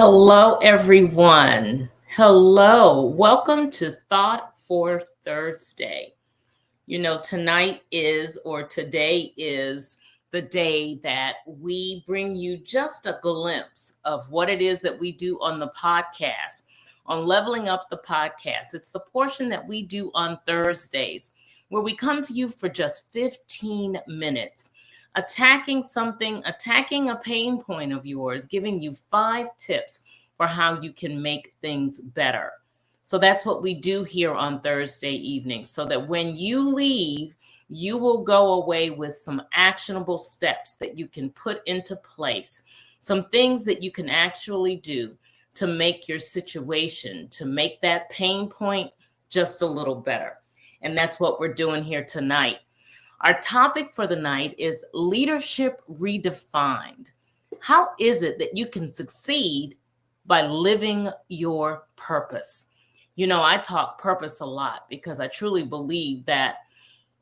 Hello, everyone. Hello. Welcome to Thought for Thursday. Today is the day that we bring you just a glimpse of what it is that we do on the podcast, on Leveling Up the Podcast. It's the portion that we do on Thursdays where we come to you for just 15 minutes attacking a pain point of yours, giving you 5 tips for how you can make things better. So that's what we do here on Thursday evenings, so that when you leave, you will go away with some actionable steps that you can put into place, some things that you can actually do to make your situation, to make that pain point just a little better. And that's what we're doing here tonight. Our topic for the night is leadership redefined. How is it that you can succeed by living your purpose? I talk purpose a lot because I truly believe that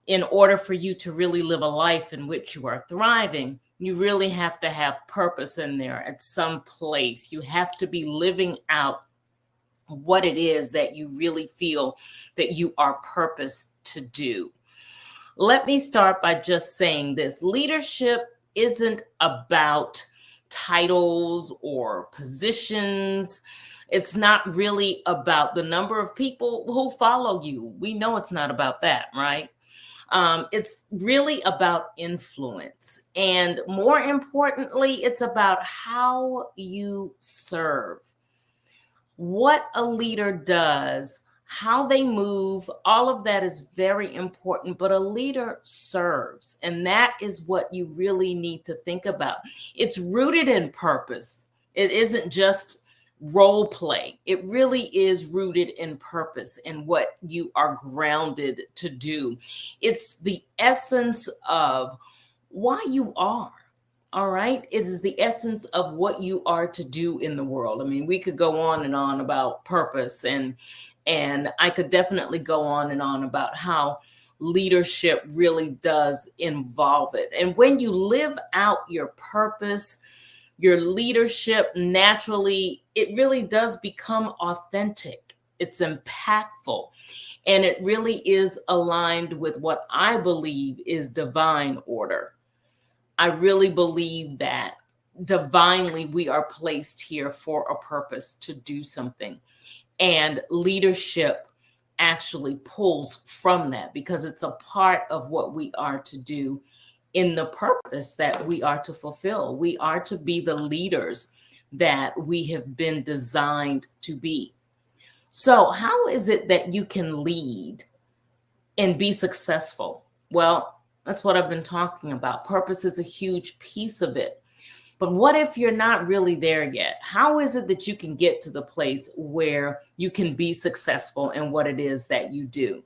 in order for you to really live a life in which you are thriving, you really have to have purpose in there at some place. You have to be living out what it is that you really feel that you are purposed to do. Let me start by just saying this. Leadership isn't about titles or positions. It's not really about the number of people who follow you. We know it's not about that, right? It's really about influence. And more importantly, it's about how you serve. What a leader does, how they move, all of that is very important, but a leader serves. And that is what you really need to think about. It's rooted in purpose. It isn't just role play. It really is rooted in purpose and what you are grounded to do. It's the essence of why you are. All right. It is the essence of what you are to do in the world. I mean, we could go on and on about purpose, and I could definitely go on and on about how leadership really does involve it. And when you live out your purpose, your leadership, naturally, it really does become authentic. It's impactful. And it really is aligned with what I believe is divine order. I really believe that divinely we are placed here for a purpose to do something. And leadership actually pulls from that because it's a part of what we are to do in the purpose that we are to fulfill. We are to be the leaders that we have been designed to be. So how is it that you can lead and be successful? Well, that's what I've been talking about. Purpose is a huge piece of it. But what if you're not really there yet? How is it that you can get to the place where you can be successful in what it is that you do?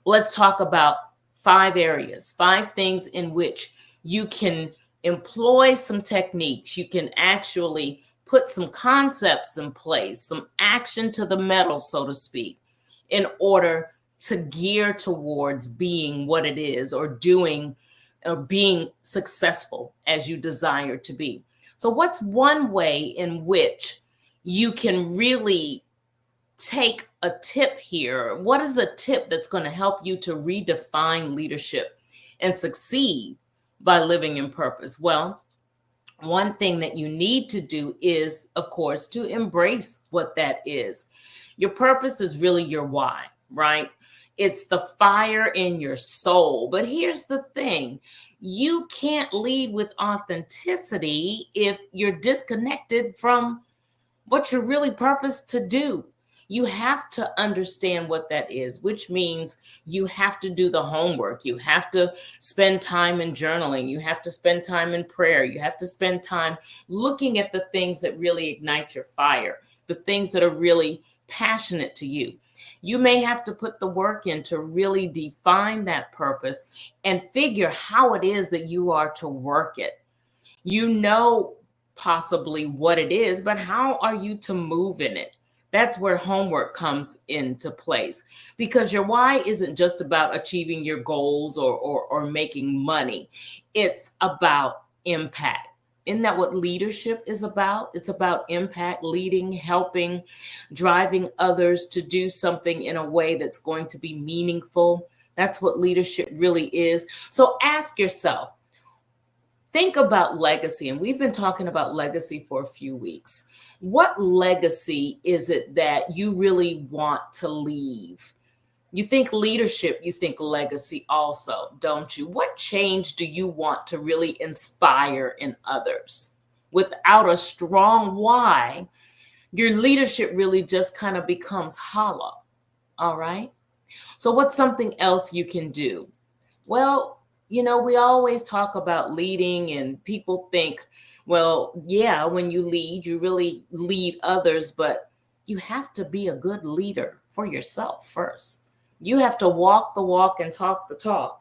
Well, let's talk about 5 areas, 5 things in which you can employ some techniques. You can actually put some concepts in place, some action to the metal, so to speak, in order to gear towards being what it is or doing or being successful as you desire to be. So what's one way in which you can really take a tip here? What is a tip that's going to help you to redefine leadership and succeed by living in purpose? Well, one thing that you need to do is, of course, to embrace what that is. Your purpose is really your why, right? It's the fire in your soul. But here's the thing. You can't lead with authenticity if you're disconnected from what you're really purposed to do. You have to understand what that is, which means you have to do the homework. You have to spend time in journaling. You have to spend time in prayer. You have to spend time looking at the things that really ignite your fire, the things that are really passionate to you. You may have to put the work in to really define that purpose and figure how it is that you are to work it. You know possibly what it is, but how are you to move in it? That's where homework comes into place, because your why isn't just about achieving your goals or making money. It's about impact. Isn't that what leadership is about? It's about impact, leading, helping, driving others to do something in a way that's going to be meaningful. That's what leadership really is. So ask yourself, think about legacy. And we've been talking about legacy for a few weeks. What legacy is it that you really want to leave? You think leadership, you think legacy also, don't you? What change do you want to really inspire in others? Without a strong why, your leadership really just kind of becomes hollow. All right. So, what's something else you can do? Well, we always talk about leading, and people think, well, yeah, when you lead, you really lead others, but you have to be a good leader for yourself first. You have to walk the walk and talk the talk.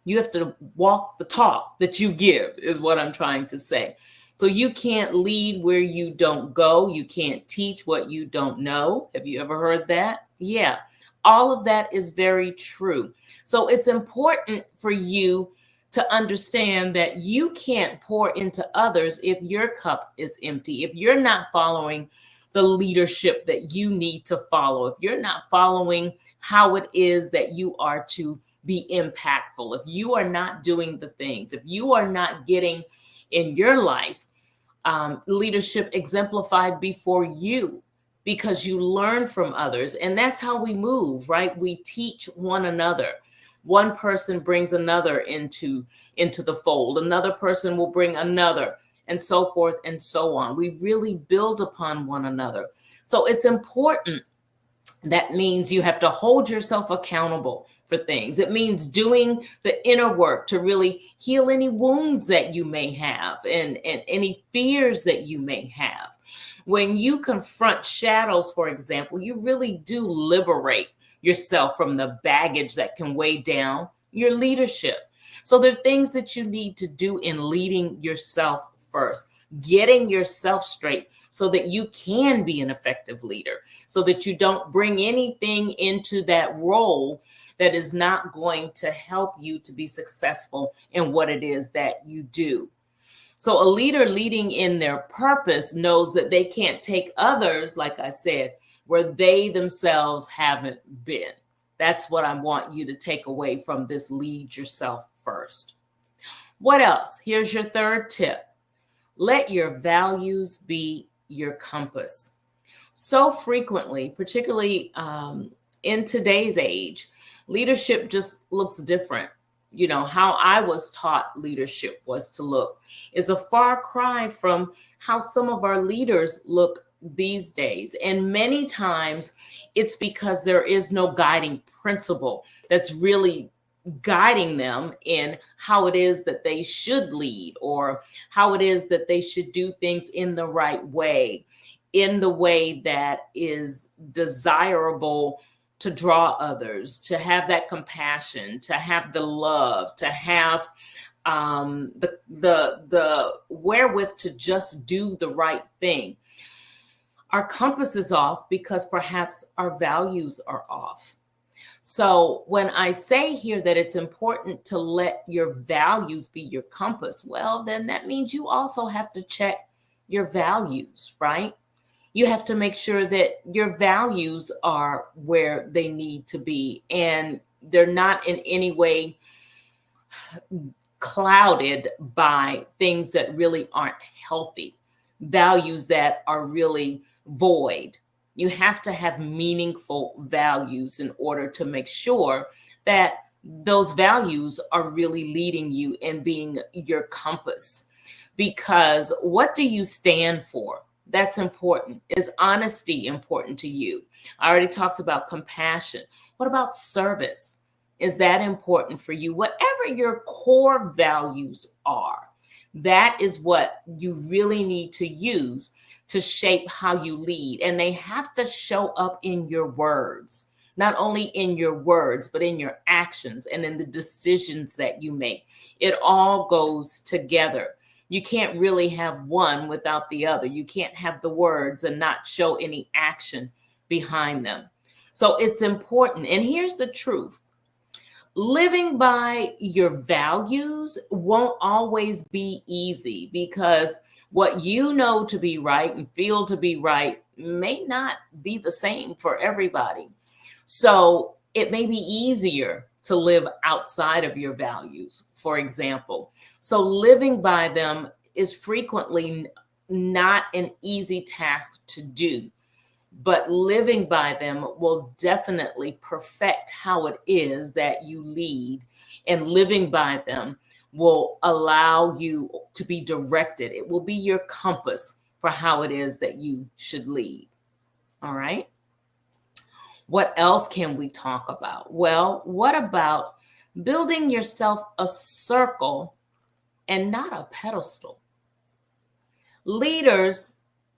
You have to walk the talk that you give, is what I'm trying to say. So you can't lead where you don't go. You can't teach what you don't know. Have you ever heard that? Yeah, all of that is very true. So it's important for you to understand that you can't pour into others if your cup is empty, if you're not following the leadership that you need to follow, if you're not following how it is that you are to be impactful, if you are not doing the things, if you are not getting in your life leadership exemplified before you, because you learn from others. And that's how we move, right? We teach one another. One person brings another into the fold. Another person will bring another, and so forth and so on. We really build upon one another. So it's important. That means you have to hold yourself accountable for things. It means doing the inner work to really heal any wounds that you may have, and any fears that you may have. When you confront shadows, for example, you really do liberate yourself from the baggage that can weigh down your leadership. So there are things that you need to do in leading yourself first, getting yourself straight so that you can be an effective leader, so that you don't bring anything into that role that is not going to help you to be successful in what it is that you do. So a leader leading in their purpose knows that they can't take others, like I said, where they themselves haven't been. That's what I want you to take away from this lead yourself first. What else? Here's your third tip. Let your values be your compass. So frequently, particularly in today's age, leadership just looks different. How I was taught leadership was to look is a far cry from how some of our leaders look these days. And many times it's because there is no guiding principle that's really guiding them in how it is that they should lead, or how it is that they should do things in the right way, in the way that is desirable to draw others, to have that compassion, to have the love, to have the wherewith to just do the right thing. Our compass is off because perhaps our values are off. So when I say here that it's important to let your values be your compass, well, then that means you also have to check your values, right? You have to make sure that your values are where they need to be, and they're not in any way clouded by things that really aren't healthy, values that are really void. You have to have meaningful values in order to make sure that those values are really leading you and being your compass. Because what do you stand for? That's important. Is honesty important to you? I already talked about compassion. What about service? Is that important for you? Whatever your core values are, that is what you really need to use to shape how you lead. And they have to show up in your words, not only in your words, but in your actions and in the decisions that you make. It all goes together. You can't really have one without the other. You can't have the words and not show any action behind them. So it's important. And here's the truth. Living by your values won't always be easy because what you know to be right and feel to be right may not be the same for everybody. So it may be easier to live outside of your values, for example. So living by them is frequently not an easy task to do, but living by them will definitely perfect how it is that you lead. And living by them will allow you to be directed. It will be your compass for how it is that you should lead. All right. What else can we talk about? Well, what about building yourself a circle and not a pedestal? Leaders,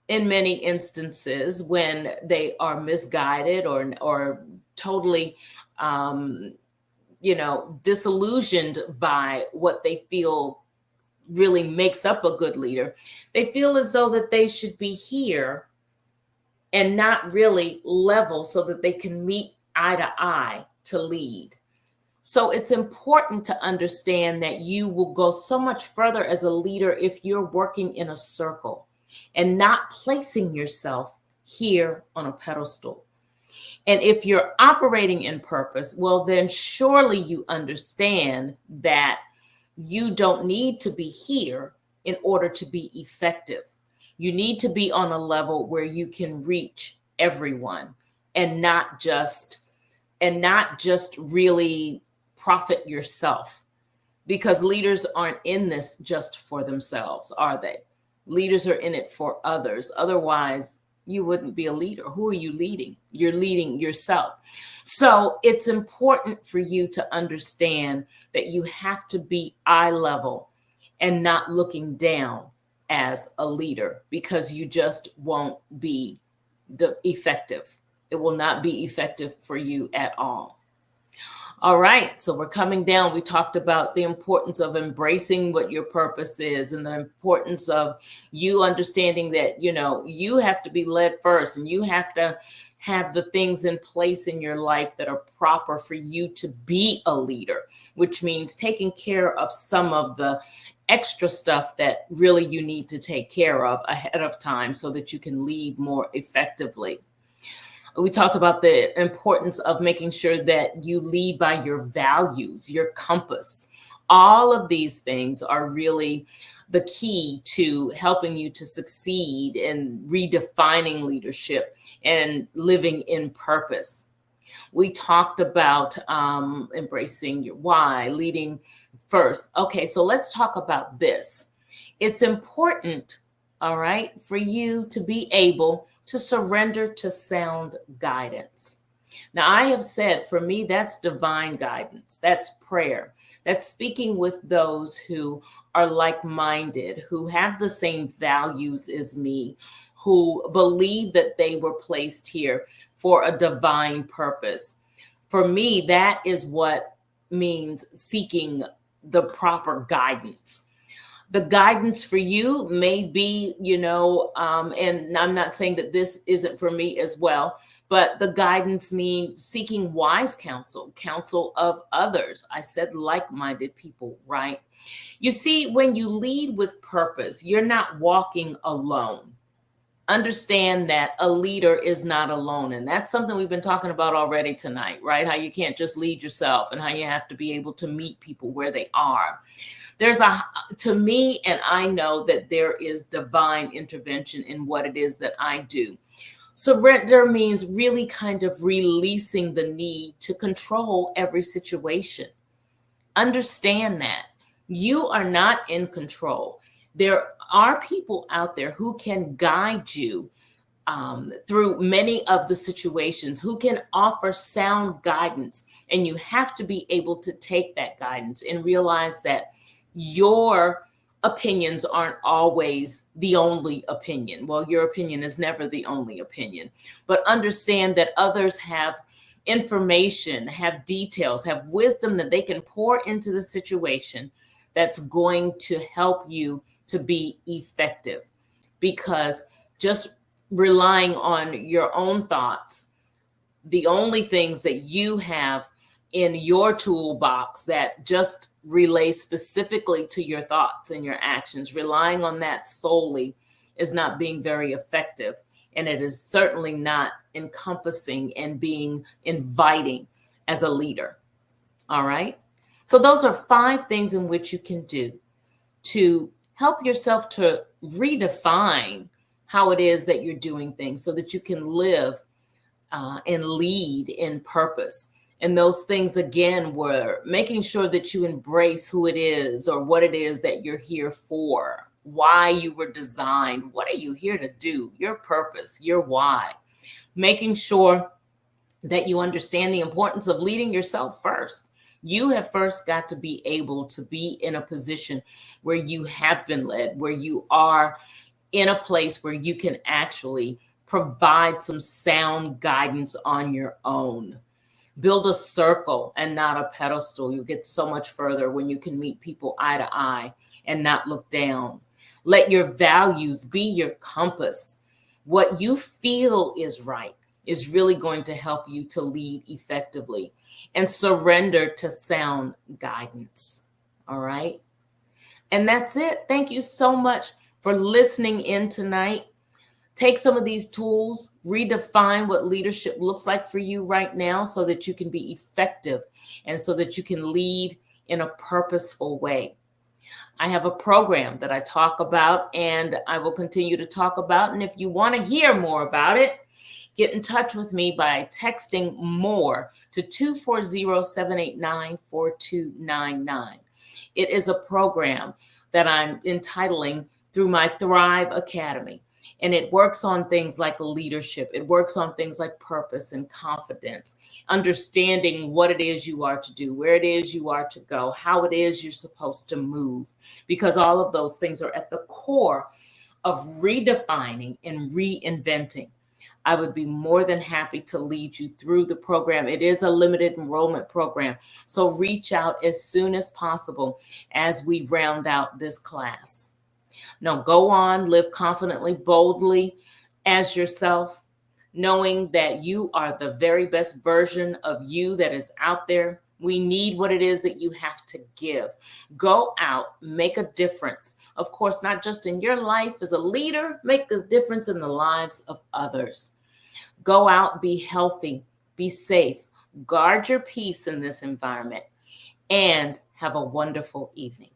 in many instances, when they are misguided or totally, disillusioned by what they feel really makes up a good leader, they feel as though that they should be here and not really level so that they can meet eye to eye to lead. So it's important to understand that you will go so much further as a leader if you're working in a circle and not placing yourself here on a pedestal. And if you're operating in purpose, well, then surely you understand that you don't need to be here in order to be effective. You need to be on a level where you can reach everyone and not just really profit yourself, because leaders aren't in this just for themselves, are they? Leaders are in it for others. Otherwise, you wouldn't be a leader. Who are you leading? You're leading yourself. So it's important for you to understand that you have to be eye level and not looking down as a leader, because you just won't be effective. It will not be effective for you at all. All right, so we're coming down. We talked about the importance of embracing what your purpose is and the importance of you understanding that, you have to be led first, and you have to have the things in place in your life that are proper for you to be a leader, which means taking care of some of the extra stuff that really you need to take care of ahead of time so that you can lead more effectively. We talked about the importance of making sure that you lead by your values, your compass. All of these things are really the key to helping you to succeed in redefining leadership and living in purpose. We talked about embracing your why, leading first. Okay, so let's talk about this. It's important, all right, for you to be able to surrender to sound guidance. Now, I have said, for me, that's divine guidance. That's prayer. That's speaking with those who are like-minded, who have the same values as me, who believe that they were placed here for a divine purpose. For me, that is what means seeking the proper guidance. The guidance for you may be, and I'm not saying that this isn't for me as well, but the guidance means seeking wise counsel of others. I said like-minded people, right? You see, when you lead with purpose, you're not walking alone. Understand that a leader is not alone. And that's something we've been talking about already tonight, right? How you can't just lead yourself and how you have to be able to meet people where they are. To me, and I know that there is divine intervention in what it is that I do. Surrender means really kind of releasing the need to control every situation. Understand that you are not in control. There are people out there who can guide you through many of the situations, who can offer sound guidance. And you have to be able to take that guidance and realize that your opinions aren't always the only opinion. Well, your opinion is never the only opinion, but understand that others have information, have details, have wisdom that they can pour into the situation that's going to help you to be effective. Because just relying on your own thoughts, the only things that you have in your toolbox that just relates specifically to your thoughts and your actions. Relying on that solely is not being very effective. And it is certainly not encompassing and being inviting as a leader. All right. So those are 5 things in which you can do to help yourself to redefine how it is that you're doing things so that you can live and lead in purpose. And those things, again, were making sure that you embrace who it is or what it is that you're here for, why you were designed, what are you here to do, your purpose, your why. Making sure that you understand the importance of leading yourself first. You have first got to be able to be in a position where you have been led, where you are in a place where you can actually provide some sound guidance on your own. Build a circle and not a pedestal. You get so much further when you can meet people eye to eye and not look down. Let your values be your compass. What you feel is right is really going to help you to lead effectively, and surrender to sound guidance. All right. And that's it. Thank you so much for listening in tonight. Take some of these tools, redefine what leadership looks like for you right now so that you can be effective and so that you can lead in a purposeful way. I have a program that I talk about and I will continue to talk about. And if you want to hear more about it, get in touch with me by texting MORE to 240-789-4299. It is a program that I'm entitling through my Thrive Academy. And it works on things like leadership. It works on things like purpose and confidence, understanding what it is you are to do, where it is you are to go, how it is you're supposed to move, because all of those things are at the core of redefining and reinventing. I would be more than happy to lead you through the program. It is a limited enrollment program. So reach out as soon as possible as we round out this class. Now go on, live confidently, boldly as yourself, knowing that you are the very best version of you that is out there. We need what it is that you have to give. Go out, make a difference. Of course, not just in your life as a leader, make a difference in the lives of others. Go out, be healthy, be safe, guard your peace in this environment, and have a wonderful evening.